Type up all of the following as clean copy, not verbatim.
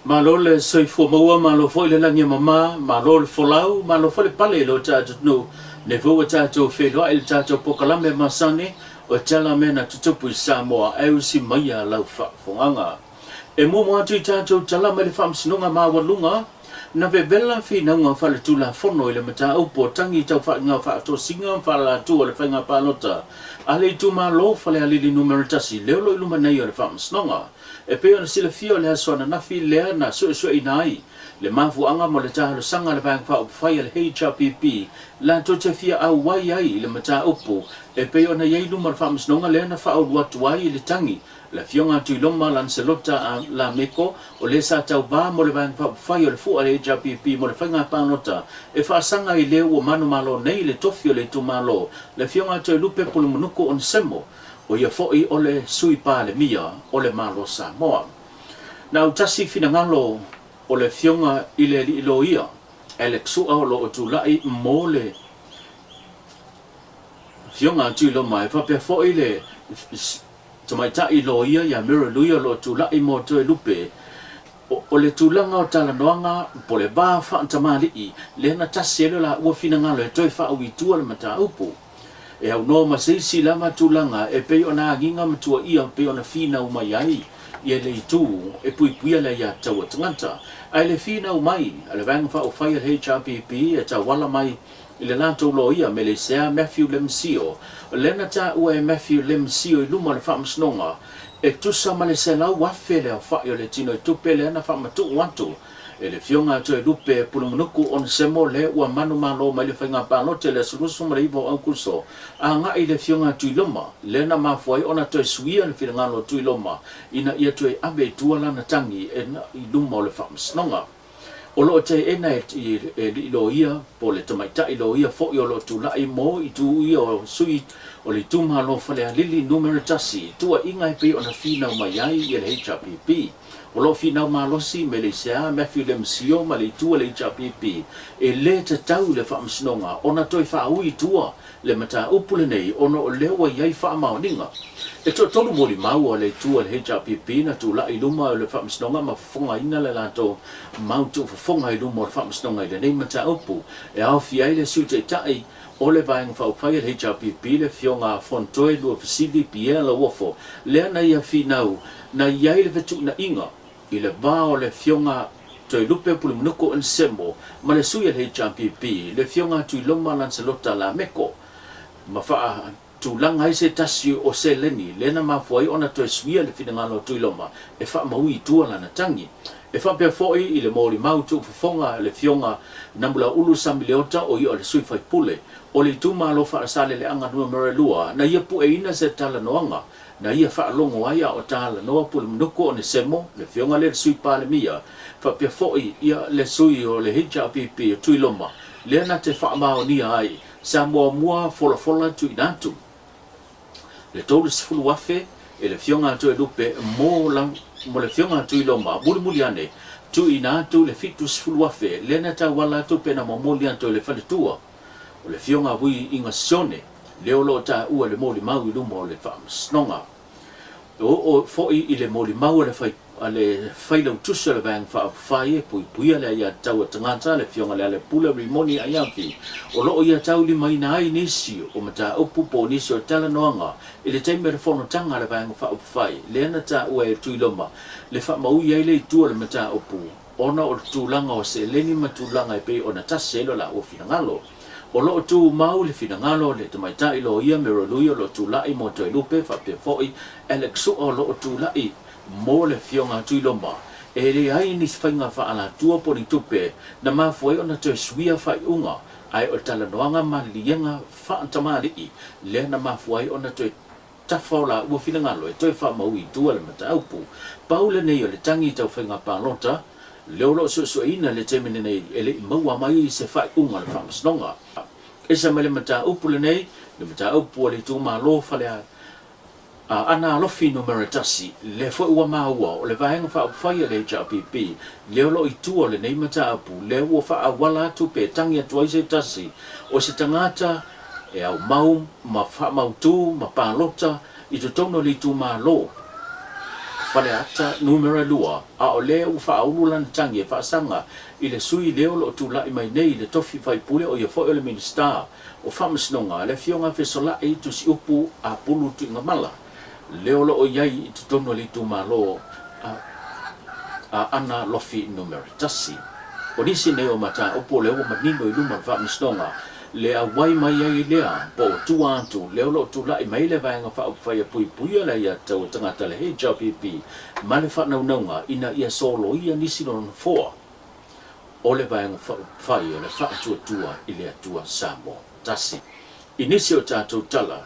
malo le soi fo maua malo fo le langi mama malo le folau malo fo le pale lo tato no ne vo tato felo il tato pokalame masane o tala mena tutupu Samoa e usi maya lau fa fonganga e mo mo atu tato tala me le fam sinonga ma walunga na ve bella fi na nga fa le tula fono ile mata upo tangi tau fa nga fa to singa fa la tu le fa nga palota ale tu malo fa le ali numero tasi le lo iluma nei le fam sinonga e pe ona sila fio le sona na fi le na so inai le mafu anga mo le taha sanga le vang fa fai le HRPP la to te fia au wai ai le mata upo e pe ona yai luma fa msnonga le na fa au watu wai le tangi la fionga tu loma lan selota la meko o le sa tau ba mo le vang fa fai le fu le HRPP mo le fanga panota e fa sanga i le o manu malo nei le tofio le tu malo le fionga tu lupe pulu munuko on semo o ia foi o le sui pa le mia o le malo Samoa. Na utasi fina ngalo o le fionga i le iloia Alex o lo o tulai mo le fionga tu lo mai fa pe foi le tamai ta iloia ya mero luia lo tulai mo to lupe o le tulanga o tala noanga po le ba fa tamali i le na taselo la o fina ngalo e toi fa o itu le mata upu e au no ma sei si lama tulanga e pe ona ginga matua ia pe ona fina o mai ai ia le tu e pui pui ala ia tau tangata ai le fina o mai ale vang fa o fai HRPP e ta wala mai ile lato lo ia me le sea Matthew Lemsio le na ta o e Matthew Lemsio i luma le fa msnonga e tu sa ma le se la wa fe le fa yo le tino tu pe le na fa matu wantu e le fionga to e lupe pulumunuku on semo le ua manu malo mai le whainga pānote le surusu marivo au kuso a nga i le fionga tuiloma le na mafuai ona to e suia le whingalo tuiloma ina ia to e abe tuala na tangi e na i luma o le whamsnonga o lo te ena e ilo ia po le tamaita ilo ia fo i o lo tu lai mo i tu ia o sui o le tuma lo whale a lili numero tasi tua inga e pe ona fina o mai ai i le HRPP o lo fina malosi me le sea Matthew Lemsio ma le tua le HRPP e le te tau le whamsnonga ona toi whaui tua le mata upule nei ona o lewa iai whaamaoninga e to tolu mori mau o le tua le HRPP na tu la i luma o le whamsnonga ma fonga ina le lato mau tu fonga i luma o le whamsnonga i le nei mata upu e au fiai le sute tai o le vaenga whaupai le HRPP le fionga fontoe lua fasili pia la wofo le ana ia finau na iai le vetu na inga i le bao le fionga toi lupe pulu mnuko en semo ma le suia le HRPP le fionga tui loma lancelota la meko ma faa tu langa i se tasi o se leni le na mafuai ona toi suia le finangalo tui loma e faa maui tua lana tangi e faa pia foi i le mori mau tu fonga le fionga nambula ulu sambileota o i o le sui fai pule o le tuma lo faa sale le anga nua mare lua na ia pu e ina se tala noanga na ia fa longo ai o tala no pul mnuko ne semo le fionga le sui pa le mia fa pe foi ia le sui o le HRPP tui loma le na te fa ma ni ai sa mo fola tu inatu le tolu sfulu wafe e le fionga tu e lupe mo le fionga tui loma muli ane tu inatu le fitu sfulu wafe le na ta wala tu pe na mo atu le fa tua o le fionga wi inga sone leo lo ta ua le moli mau i luma o le whamsnonga. O foi i le moli mau le fai lau tusa le vang whaafai e pui puia le ia tau a tangata le fionga le ale pula rimoni a iampi. O lo ia tau li mai na ai nisi o mata upu po nisi o tala noanga i le teime re whono tanga le vang whaafai le ana ta ua e tui loma le wha mau i le tua le mata upu ona o tūlanga o se leni ma tūlanga i pe ona taselo la o finangalo. O lo tu mau le finangalo le tamaita ilo ia mero luio lo tu lai mo toi lupe fa pe foi Alex o lo tu lai mo le fionga tui loma e le ai ni whainga fa ala tua poni tupe na ma foi ona toi suia fai unga ai o tala noanga ma lienga fa antamari i le na ma foi ona toi tafola ua finangalo e toi fa mau i tua le mata upu paule nei o le tangi tau whainga palota leo lo so ina le temene nei ele maua mai se fai unga le whamsnonga e sa mele mata upu le nei le mata upu le tu ma lo fale ana lofi numero tasi le fo ua maua o le vahenga wha upwhai le HRPP leo lo i tua le nei mata upu leo ua wha awala tu pe tangi atua i se tasi o se tangata e au mau ma wha mau tu ma pālota i tu tono le tu ma lo fale ata numero lua a o le u fa ululan tangi fa sanga i le sui leo lo tu la i mai nei le tofi fai pule o ia fo le minister o fa msnonga le fionga fe sola e tu si upu a pulu tu ngamala leo lo o yai tu tono le tu malo a ana lofi numero tasi o nisi ne o mata opo leo manino i luma fa msnonga le a wai mai ai lea po tu antu leo lo tu la i mai le vaenga fa o fai pui pui la ia tau tangata le he JPP ma le fa naunga ina ia solo ia nisi non foa o le vaenga fa fai o le fa tua i le atua Samoa tasi inisi o tātou tala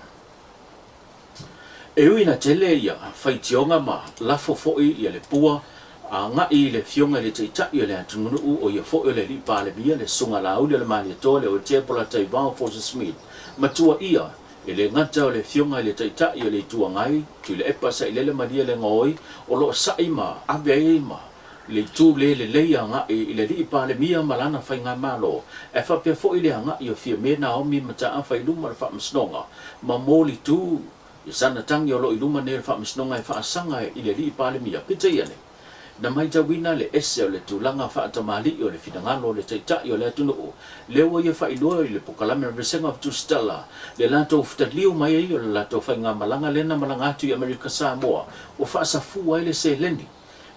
e uina tele ia fai tionga ma lafo foi ia le pua a nga i le fionga le teita i le atungunu o ia fo le li pale bia le sunga la le mali to le o te pola tai ba for Smith matua ia le ngata o le fionga le teita i le tua ngai tu le epa sa le mali le ngoi o lo saima abeima le tu le ia nga i le li pale mia malana fai nga malo e fa pe fo i le nga i o fia me na o mi mata a fai luma fa msnonga ma moli tu i sana tangi o lo i luma ne fa msnonga e fa sanga i le li pale mia pita ia ne na mai tawina le ese o le tulanga fa atamali o le finangalo le teita o le atunu le o ia fa ilo le pokalame na resenga tu stella le lato ftaliu mai o le lato fa nga malanga lena malanga tu i America Samoa o fa safu ai le se lendi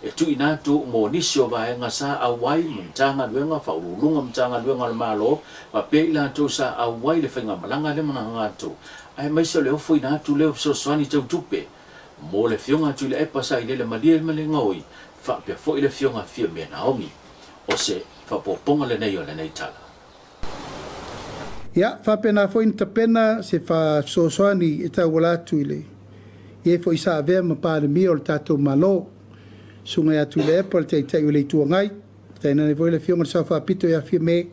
e tu ina tu mo nisio va nga sa awai mtanga luenga fa ulunga mtanga luenga le malo pa pe ila tu sa awai le fa nga malanga le malanga tu ai mai se le ofo ina tu le so swani tu tupe mo le fionga tu le epa sa ile le malia le ngoi fa pe fo ile fionga fia me Naomi o se fa poponga le nei o le nei tala ya fa pena fo in tapena se fa soani eta wala tu ile ye fo isa ave ma pa de mi o tato malo sunga ya tu le por te te ile tu ngai te na fo ile fionga sa fa pito ya fia me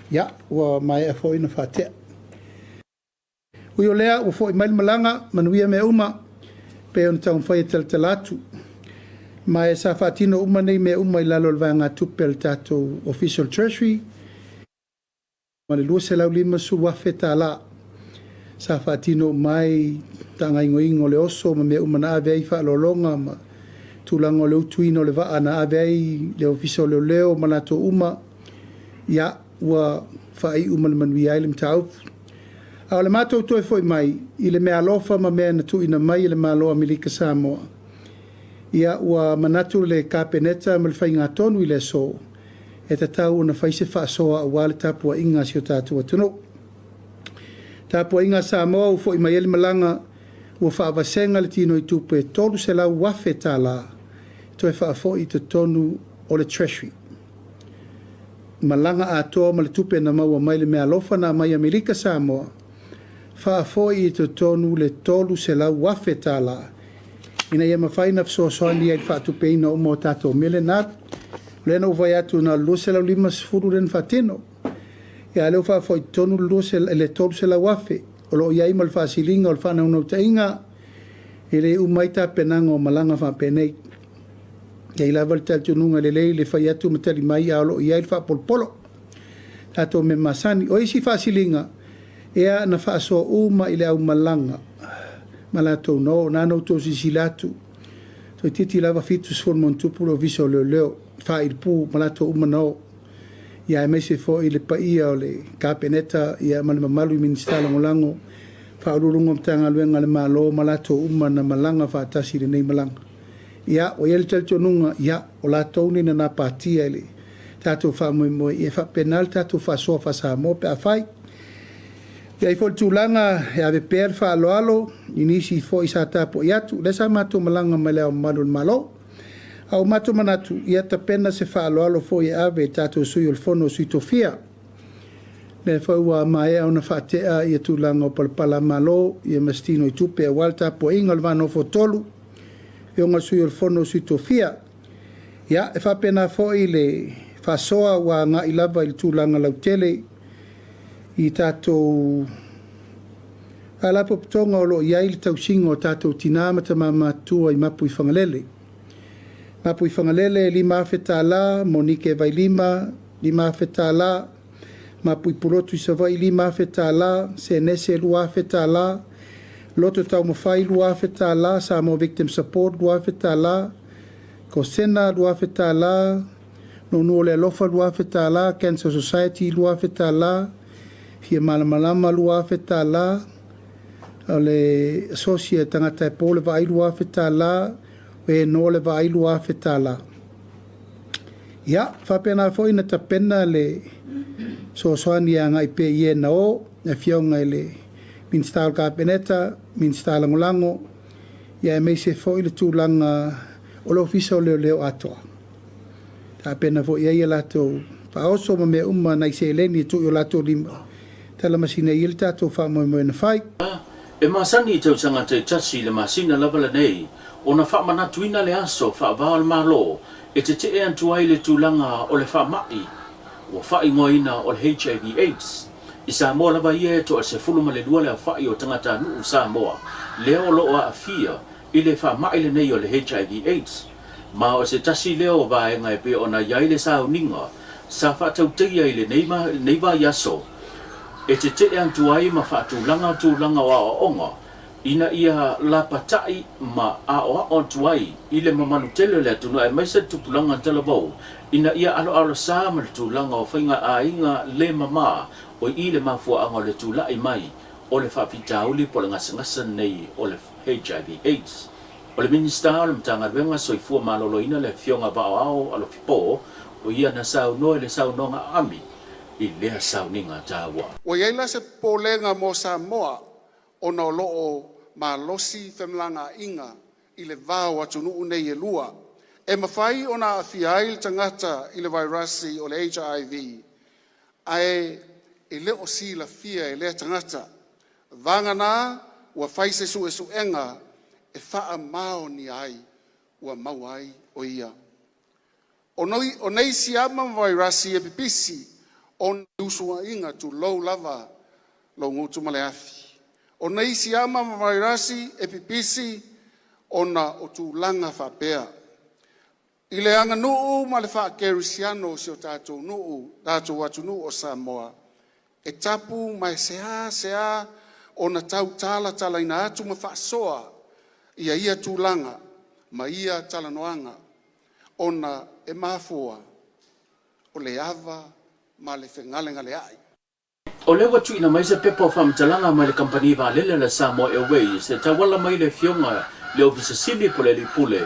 ya wa mai fo in fa te u yo lea u fo i malanga manuia me uma pe on tau fa tel telatu mai sa fatino uma nei me uma la lol vanga tupel tato official treasury male lu se la lima su wa feta la sa fatino mai tanga ingo le oso me uma na ave fa lolonga ma tulango le tuino le va ana ave le official le leo malato uma ya wa fa i uma man wi ailim tau ale mato to foi mai ile me alofa ma me na tu ina mai ile malo America Samoa ia ua manatu le kapeneta ma le whainga tonu i le so e te tau na whaise whaasoa a wale tapua inga si o tātua tuno. Tapua inga Samoa u fo i mai ele malanga ua whaawasenga le tino i tupe tolu se lau wafe tā la to e whaafo i te tonu o le treasury. Malanga a toa ma le tupe na maua mai le mea lofa na mai Amerika Samoa whaafo i te tonu le tolu se lau wafe tā la ina ia mawhaina fsoasoani ai whaatupe ina o mo tātou mele nāt. Lena uvai atu na luse lau lima sifuru ren whatino. Ia leo whaafo i tonu luse le tolu se lau wafe. O lo ia ima le whaasilinga o le whanau nau ta inga. Ele umaita penanga o malanga whapenei. Ia ila vali tātou nunga le lei le whai atu matali mai a lo ia il whaapolpolo. Tātou me masani. O isi whaasilinga. Ea na whaasoa uma ile au malanga. Malato no nano to silatu to titi lava fitus for montupu lo viso le leo fa il pu malato umano ya mese fo ile paia ole kapeneta ya malma malu ministala ngolango fa urungo tanga luenga le malo malato umana malanga fa tasire nei malanga ya o yel telto nunga ya o la toni na patia ile tato fa mo e fa penal tato fa so fa sa mo pe afai ya i fo tulanga ya be per fa alo inisi fo isa tapo yatu lesa matu malanga male malul malo au matu manatu ya tapena se fa alo fo ya ave tato sui il fono sui tofia le fo wa mai ona fatea ya tulanga pala malo ya mastino i tupe walta po ingal vano fotolu e nga sui il fono sui tofia ya e fa pena fo ile fa soa wa nga ilava il tulanga lautele i tātou ala poptonga o lo iai le tausinga o tātou tinamata mamatua i mapu i whangalele. Mapu i whangalele li mawheta la, Monique vai lima, li mawheta la, mapu i purotu i savai li mawheta la, se nese lua wheta la, loto tau mawhai lua wheta la, Samoa Victim Support lua wheta la, ko Sena lua wheta la, no le alofa lua wheta la, Cancer Society lua wheta la, hia malamalama lua wheta la, o le Associate tangata e pō le vai lua wheta la, e no le vai lua wheta la. Ia, whapena fo ina ta pena le soasoani a ngai pe ie na o, e fionga le Minstyle Kapeneta, Minstyle Langolango, ia e meise fo i le tūlanga o lo fisa o leo atoa. Ta pena fo ia lato, pa oso ma mea nai se eleni tu i lato lima. Tala masina i le tato wha moe na whai. E masani i tau sanga te tasi le masina lavala nei, o na wha manatuina le aso wha vaal malo, e te te antu ai le tūlanga o le wha mai, o wha ingoina o le HIV/AIDS. I Samoa lava ia to se fulu ma le lua le whai o tangata nuu Samoa, leo loa a fia i le wha mai le nei o le HIV/AIDS. Ma o se tasi leo vaenga e pe o na iai le sao ninga, sa whatau teia i le neiva yaso, e te te antu ai ma tūlanga wa o onga, ina ia la patai ma a o tuai i le mamanu tele le atunu e maisa tupulanga televau, ina ia alo sa ma le tūlanga o whainga a inga le mama, o i le mafua anga le tūlai mai o le whapitauli po le ngasa nei o le HIV/AIDS. O le minista o le mtanga renga soifua maloloina le fionga bao alo fipo o ia na sau noe le sau nonga ami i lea sau ninga tāua. O iaila se pōlenga mo Samoa o no loo malosi whemlanga inga i le vāo atunu nei e lua. E mawhai o na awhiai le tangata i le vairasi o le HIV. Ai e leo si la fia e lea tangata. Vangana ua whai se su enga e wha mao ni ai ua mau ai o ia. O nei si ama vairasi e pipisi on usua inga tu low lava lo ngutu male afi. O nei si ama vairasi e pipisi ona o tu langa whapea. I le anga nuu ma le wha kerisiano si o tātou nuu, tātou atu nuu o Samoa. E tapu mai sea o na tau tala ina atu ma whaasoa ia tūlanga ma ia talanoanga o na e mafua o le ava ma le whengalenga le ai. O le watu ina mai se pepa o whamtalanga mai le kampani vālele le Samoa Airways e tawala mai le fionga le ofisa sili po le lipule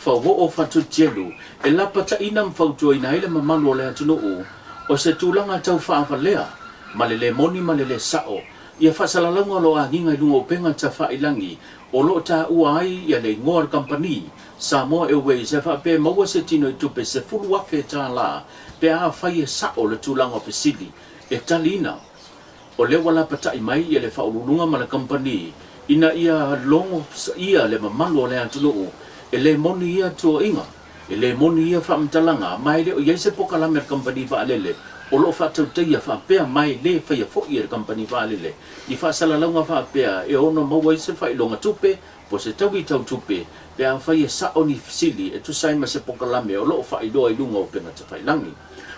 whawo o whatu tielu e lapata ina mwhautua ina ile mamanu o le atunuu o se tūlanga tau whaawalea ma le moni ma le sao ia whasalalanga lo a nginga i lunga o penga ta whailangi o lo ta ua ai ia le ngoa kampani Samoa Airways e whape maua se tino i tupe se fulu wafe ta la pe a whai e sao le tūlanga o pesili e talina o le wala patai mai ia le whaulunga ma le kampani ina ia longo ia le mamanu o le atunuu e le moni ia tua inga e le moni ia whamtalanga mai le o iai se pokala me kampani vaalele o lo whatau teia whapea mai le whaia fo i le kampani vaalele i whasalalanga whapea e ono maua i se whailonga tupe po se tau i tau tupe pe a whaia sao ni fisili e tu saima se pokala me o lo whailoa i lunga o penga te whailangi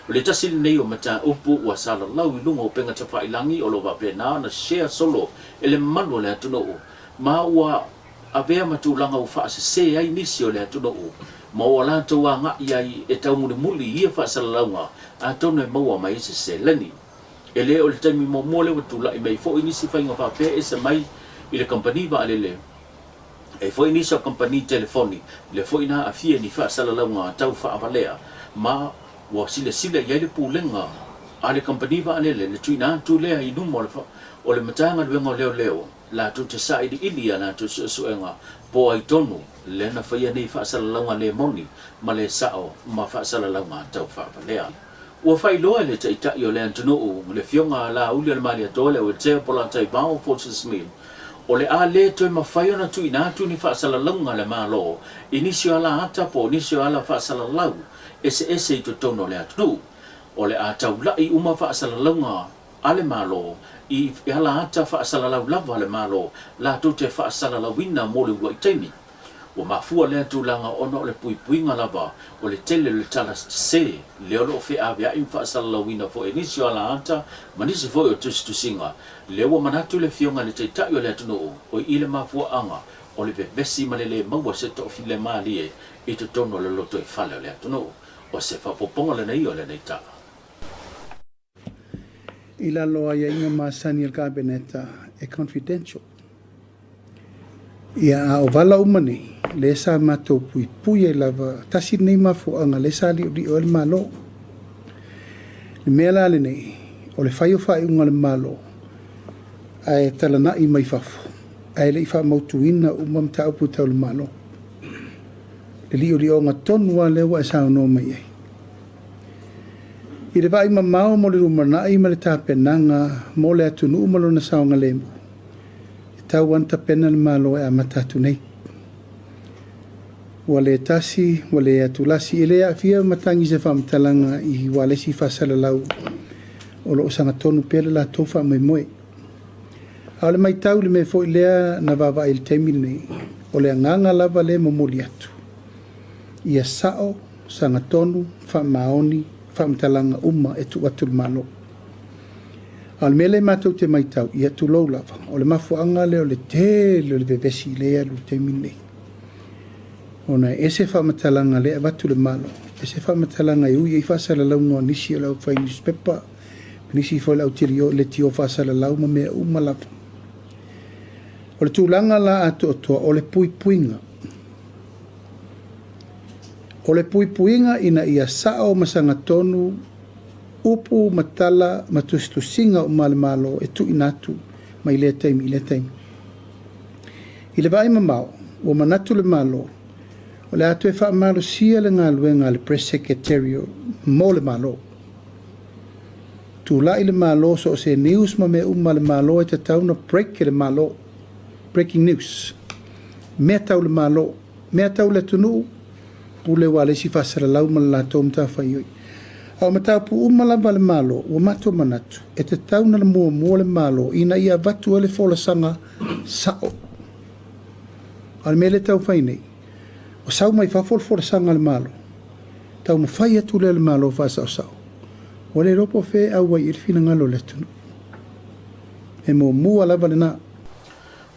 o le tasili nei o mata upu ua salalau i lunga o penga te whailangi o lo wapea na share solo e le manu le atunuu ma ua avea matulanga o whaasese ai nisi o le atunuu ma o la tau a ngai ai e tau muli ia whaasalaunga a tonu e maua mai se se leni. E le o le taimi mo mole wa tula i mai fo inisi whainga whapea e se mai i le kampani wa alele. E fo inisi o kampani telefoni le fo ina a fia ni whaasalaunga a tau whaapalea ma wa sile iai le pūlenga a le kampani wa alele le tuina tu lea i numo o le matanga luenga leo la tu te sa ili ilia na tu suenga po ai tonu le na whaia nei whaasalalanga le moni ma le sao ma whaasalalanga tau whaapalea. Ua whailoa le taitai o le antunuu le fionga la uli al mali atoa le o te pola tai bao Forces Mill o le a le toi ma whaio na tu ina tu ni whaasalalanga le malo inisio ala ata po inisio ala whaasalalau ese i to tono le atunuu o le a tau lai uma whaasalalanga ale malo i ala ata whaasalalau lava le malo la tu te whaasalalawina mo le waitaimi o mafua le tulanga ono le puipuinga lava o le tele le tala se le olo fe avia infa salawina fo inisio ala anta manisi fo o tusinga le wa manatu le fionga le te tayo le tunu o ile mafua anga o le besi malele maua se to file mali e to tono le loto e fale le tunu o se fa poponga le nei o le nei ta ila loa ia inga masani al kabineta e confidential ia o vala umani le sa mato pui e lava tasi nei mafuanga le sa li o le malo le mea la le nei o le fai unga le malo ai talana i mai fafu ai le ifa mautuina umam ta upu tau le malo le li o nga tonua le wa sa no mai ai i le vai mamao mo le rumana i ma le tapenanga mo le atunu umalo na saonga lemu tau anta pena le malo e amatatu nei. Wale tasi, wale atulasi, ele a fia matangi se whamtalanga i wale si whasala lau o lo sanga tonu pele la tofa mai moe. Aole mai tau le me fo ilea na wawa il teimi nei, o le anganga lava le momoli atu. Ia sao, sanga tonu, whamaoni, whamtalanga uma e tu atu le malo. Al mele matou te maitau ia tu lou lava o le mafuanga le o le tele o le vevesi lea lu te mine. Ona ese whamatalanga le avatu le malo, ese whamatalanga i ui i whasala lau noa nisi o lau whai newspaper, nisi fo lau tiri o le tio whasala lau ma mea umalava. O le tūlanga la atu o toa o le puipuinga. O le puipuinga ina ia sao masanga tonu upu matala matustusinga o malo e tu inatu mai le taimi i le taimi. I le vai mamao, o manatu le malo, o le atu e wha malo sia le ngā luenga le press secretarial mo le malo. Tu la i le malo so se news ma me le malo e te tau na break le malo, breaking news. Mea tau le malo, mea tau le tunu, pule wale si whasara lau ma la tō mta whaioi. Au matau pu umalava le malo, ua mato manatu, e te tauna le mua le malo, ina ia vatu ele fola sanga sao. Al mele tau whai nei, o sau mai whafol fola sanga le malo, tau ma whai atu le malo whasao sao. O le ropo whe au wai irfina ngalo le tunu. E mua lava le na.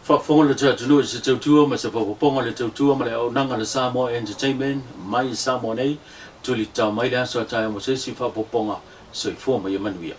Whafonga le tunu se tautua ma se whaponga le tautua ma le au nanga le Samoa Entertainment mai Samoa nei tuli tau mai le aso atai mo se si whapoponga so i fōma i manuia.